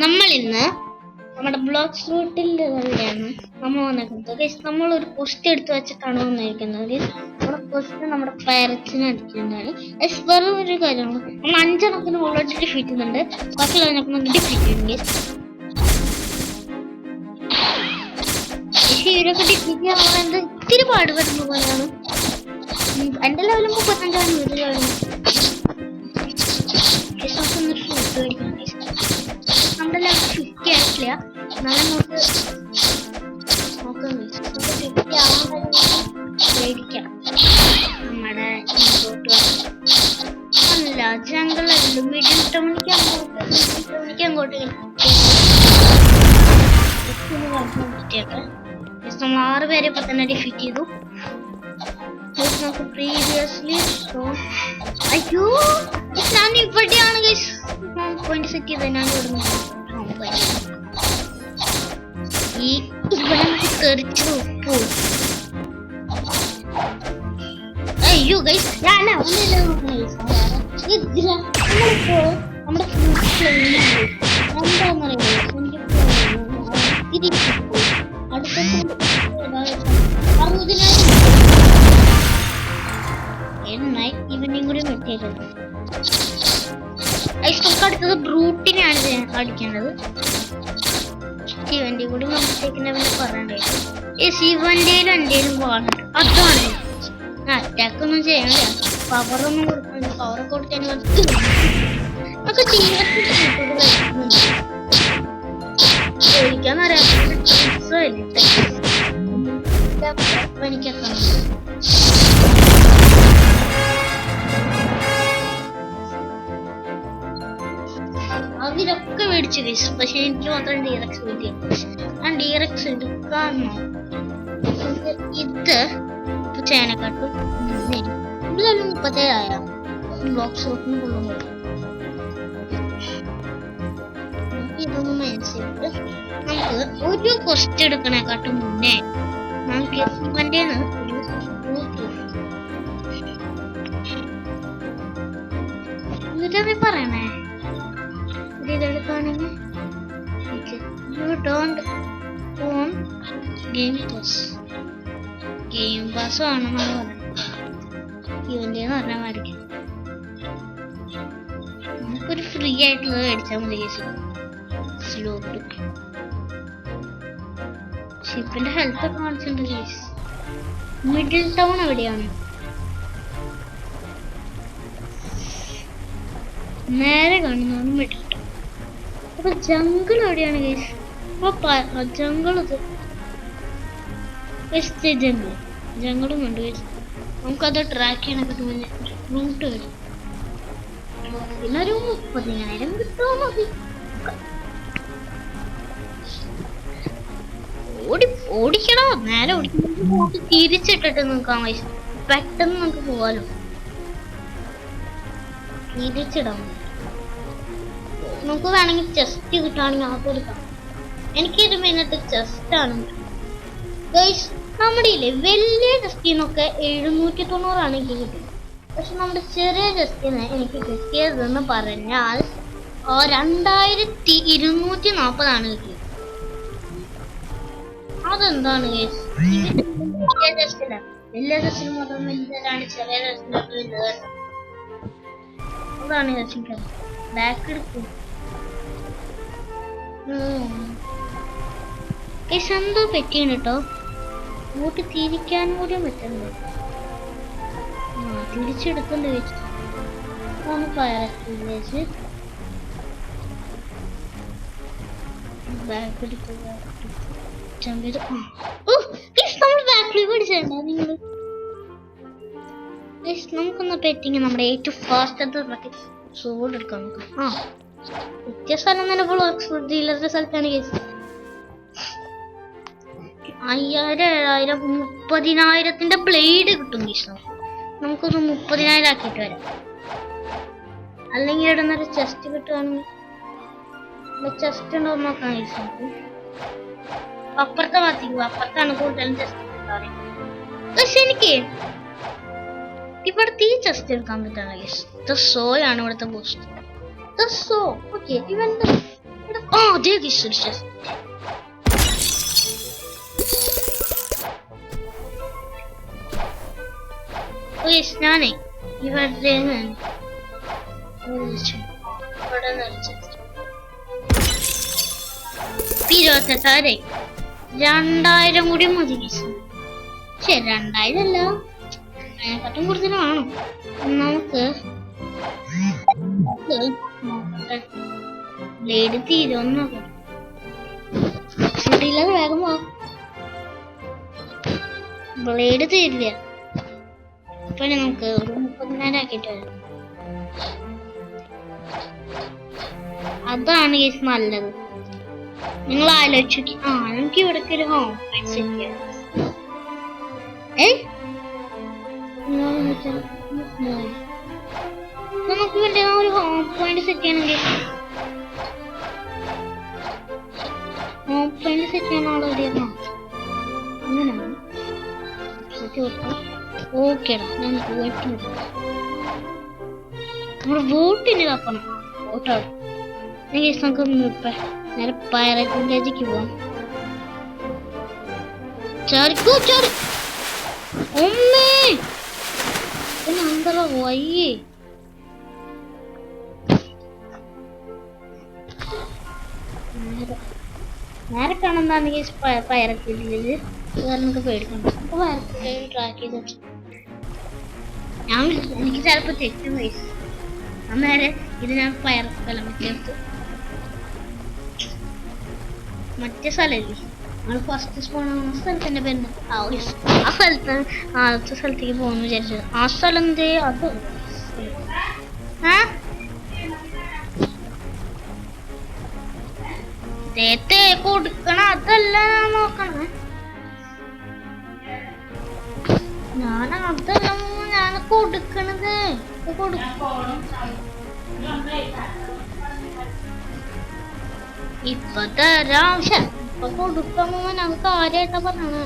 നമ്മൾ ഇന്ന് നമ്മുടെ ബ്ലോക്ക് സ്ലൂട്ടിൽ തന്നെയാണ് നമ്മൾ വന്നിരിക്കുന്നത്. നമ്മൾ ഒരു ക്വസ്റ്റ് എടുത്ത് വെച്ചിട്ടാണ് വന്നിരിക്കുന്നത്. നമ്മുടെ ക്വസ്റ്റ് നമ്മുടെ പാരറ്റ്സിനെ അടിക്കുന്നതാണ്. വെറും ഒരു കാര്യമാണ്, നമ്മൾ 5 എണ്ണത്തിന് ഓൾറെഡി ഡിഫീറ്റ് ചെയ്യുന്നുണ്ട്. ബാക്കിയുള്ള നമുക്ക് ഡിഫീറ്റ് ചെയ്യും. ഇവരൊക്കെ ഡിഫീറ്റ് ചെയ്യാൻ എന്ത് ഇത്തിരി പാട് വരുന്ന പോലെയാണ്. എന്റെ ലെവലും 35 നമ്മുടെ ലെവൽ 50 ആയിട്ടില്ല. എന്നാലും നമുക്ക് മേടിക്കാം. നമ്മുടെ അല്ല ജംഗിളല്ല, മിഡിൽ ടൗണിക്ക് അങ്ങോട്ട് നമ്മൾ 6 പേരെ ഇപ്പൊ തന്നെ ഡിഫീറ്റ് ചെയ്തു. നമുക്ക് പ്രീവിയസ്ലി അയ്യോ ഞാൻ ഇവിടെയാണ് പോയിന്റ് സെറ്റ് ചെയ്തത്. ഞാൻ ഇവിടെ നമുക്ക് തെറിച്ചു പോകും. അയ്യോ ഗൈസ് ഞാൻ നമ്മളിപ്പോ നമ്മുടെ ഇവനെയും കൂടി വെട്ടിയത്. അടുത്തത് ബ്രൂട്ടിനാണ് അടിക്കേണ്ടത്. ശിവന്റെ കൂടി നമ്മളെ പറയണ്ടേ. ശിവന്റെയിലും എന്റെയിലും പോകാനുണ്ട്. അതാണ് അറ്റാക്ക് ഒന്നും ചെയ്യണില്ല, പവറൊന്നും കൊടുക്കണില്ല. പവറൊക്കെ കൊടുക്കാൻ ചോദിക്കാന്നറിയാം. എനിക്കൊക്കെ അവരൊക്കെ മേടിച്ചു കഴിച്ചു. പക്ഷെ എനിക്ക് മാത്രം ഡീറക്സ് കിട്ടിയത്. ഞാൻ ഡീറക്സ് എടുക്കാൻ ഇത് ചേനക്കാട്ടും ഇതിലെല്ലാം 37 ബോക്സ് കൊള്ളുമ്പോൾ ഇതൊന്നും മനസ്സിലായിട്ട് നമുക്ക് ഒരു ക്വസ്റ്റ് എടുക്കണേക്കാട്ടും മുന്നേ നമുക്ക് ഇവന്റെ ഒരു പറയണേ. ഇതെടുക്കുകയാണെങ്കിൽ ഗെയിം പാസ് ആണെന്നാണ് പറയുന്നത്. ഇവന്റെ പറഞ്ഞാൽ മരിക്കും. നമുക്കൊരു ഫ്രീ ആയിട്ടുള്ളത് മേടിച്ചാൽ മതി. സ്ലോട്ട് ഷിപ്പിന്റെ ഹെൽത്ത് ഒക്കെ കാണിച്ചിട്ടുണ്ട്. മിഡിൽ ടൗൺ എവിടെയാണ്? നേരെ കാണുന്നതാണ് മിഡിൽ ടൗൺ. അപ്പൊ ജംഗിൾ എവിടെയാണ് ഗൈസ്? ജംഗിൾ ജംഗിളും ഉണ്ട് ഗൈസ്. നമുക്കത് ട്രാക്ക് ചെയ്യാനൊക്കെ മുന്നേ റൂട്ട് വരും. പിന്നെ ഒരു 30,000 കിട്ടുമോ മതി. ഓടിക്കണോ? നേരെ ഓടിക്കണം. തിരിച്ചിട്ടിട്ട് നിൽക്കാൻ ഗൈസ്. പെട്ടെന്ന് നമുക്ക് പോവാലോ. തിരിച്ചിടാം. നമുക്ക് വേണമെങ്കിൽ ചെസ്റ്റ് കിട്ടുകയാണെങ്കിൽ അത് എടുക്കാം. എനിക്കൊരു മിനിറ്റ് ചെസ്റ്റ് ആണ് ഗൈസ്. നമ്മുടെ ഇല്ലേ വലിയ ചെസ്റ്റിനൊക്കെ 790 എനിക്ക് കിട്ടിയത്. പക്ഷെ നമ്മുടെ ചെറിയ ചെസ്റ്റിന് എനിക്ക് കിട്ടിയതെന്ന് പറഞ്ഞാൽ 2240 കിട്ടിയത്. അതെന്താണ് ഗൈസ്? വലിയ ചെസ്റ്റില്ല, വലിയ ചെസ്റ്റിന് മാത്രം വലുതാണ്, ചെറിയ ചെസ്റ്റിനൊക്കെ വലുതാണ്. അതാണ് രക്ഷിക്കാൻ ബാക്ക് എടുക്കും. എന്തോ പറ്റിയാണ് കേട്ടോ. അങ്ങോട്ട് തിരിക്കാൻ കൂടി പറ്റുന്നത്. തിരിച്ചെടുക്കണ്ട് വെച്ച് ബാക്ക് എടുക്കുക. നമുക്കൊന്ന് പെറ്റിങ് നമ്മുടെ ഏറ്റവും ഫാസ്റ്റ് സോഡ് എടുക്കാം. നമുക്ക് വ്യത്യാസ സ്ഥലം തന്നെ ഡീലറുടെ സ്ഥലത്താണ് കേസ്. 5000 7000 30,000ന്റെ ബ്ലേഡ് കിട്ടും കേസ്. നമുക്കൊന്ന് 30,000 ആക്കിയിട്ട് വരാം. അല്ലെങ്കിൽ ഇവിടെ നിന്നൊരു ചെസ്റ്റ് കിട്ടുകയാണെങ്കിൽ ചെസ്റ്റ് ഉണ്ടോ നോക്കാം കേസ്. നമുക്ക് അപ്പുറത്തെ ഭാഗത്തേക്ക് അപ്പുറത്താണ് കൂടുതലും ചെസ്റ്റ് കിട്ടാറ്. പക്ഷെ എനിക്ക് ഇവിടുത്തെ ഈ ചെസ്റ്റ് എടുക്കാൻ പറ്റാണ്. സോയാണ് ഇവിടുത്തെ boost. the soap. Okay, even the. Oh, there is just. Oh, yes, Nani. You are there. ഇരുപത്തെട്ടായിരം 2000 കൂടി മതി. ശരി 2000 അല്ല, അതിനെക്കാട്ടും കൂടുതലാണ്. നമുക്ക് ബ്ലേഡ് തീരുമെന്ന് വേഗം പോ. ബ്ലേഡ് തീരില്ല. ഇപ്പൊ നമുക്ക് ഒരു 30,000 ആക്കിട്ട് വരാം. അതാണ് കേസ് നല്ലത്. നിങ്ങൾ ആലോചിച്ചു. നമുക്ക് ഇവിടെ ഒരു ഹോം സെറ്റ് ചെയ്യാം. നമുക്ക് വേണ്ടി ഒരു ഹോം പോയിന്റ് സെറ്റ് ചെയ്യണമെങ്കിൽ ഹോം പോയിന്റ് സെറ്റ് ചെയ്യാൻ ആളെവിടെയാണോ അങ്ങനെയാണ് ഓക്കേടാ. ഞാൻ പോയിട്ട് നമ്മുടെ വോട്ടിന് തപ്പണം. വോട്ടാണ് നമുക്ക് നേരെ പൈറേറ്റ് വില്ലേജിലേക്ക് പോവാം. ചാരിക്കോ ചാരി ഒമ്മേ അന്തറ വയ്യേ. നേരെ കാണുന്നതാണെങ്കിൽ പൈറേറ്റ് വില്ലേജ് നമുക്ക് പേടിക്കണം. അപ്പൊ പൈറേറ്റ് ട്രാക്ക് ചെയ്ത് വെച്ചു. എനിക്ക് ചിലപ്പോ തെറ്റും വയസ്സ് അന്നേരം ഇത് ഞാൻ പൈറേറ്റ് സ്ഥലം ചേർത്തു. മറ്റേ സ്ഥലല്ലേ നമ്മൾ ഫസ്റ്റ് സ്പോൺ ആവുന്ന സ്ഥലത്തിന്റെ പേര് ആ സ്ഥലത്ത് ആദ്യത്തെ സ്ഥലത്തേക്ക് പോകുന്നു വിചാരിച്ചത്. ആ സ്ഥലം എന്തേ അത് നേരത്തെ കൊടുക്കണ അതല്ല ഞാൻ നോക്കണേ. ഞാൻ അതല്ല ഞാൻ കൊടുക്കണത്. ഇപ്പൊ തരാം. ഇപ്പൊ കൊടുക്കുമ്പോ ഞങ്ങൾക്ക് കാര്യമായിട്ടാ പറഞ്ഞത്.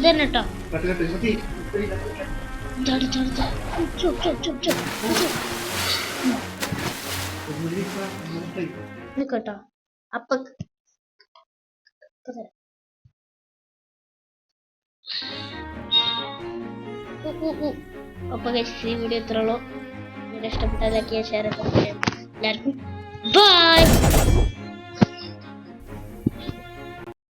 ഇത് തന്നെ കേട്ടോ. ചാടി ചാടി ചാടി. ചുp, ചുp, ചുp, ചുp, ചുp. കേട്ടോ അപ്പൊ അപ്പൊ ഈ വീഡിയോ ഇത്രയുള്ളൂ. വീഡിയോ ഇഷ്ടപ്പെട്ടാൽ ലൈക്ക് ചെയ്യുക, ഷെയർ ചെയ്യുക. എല്ലാവർക്കും ബൈ.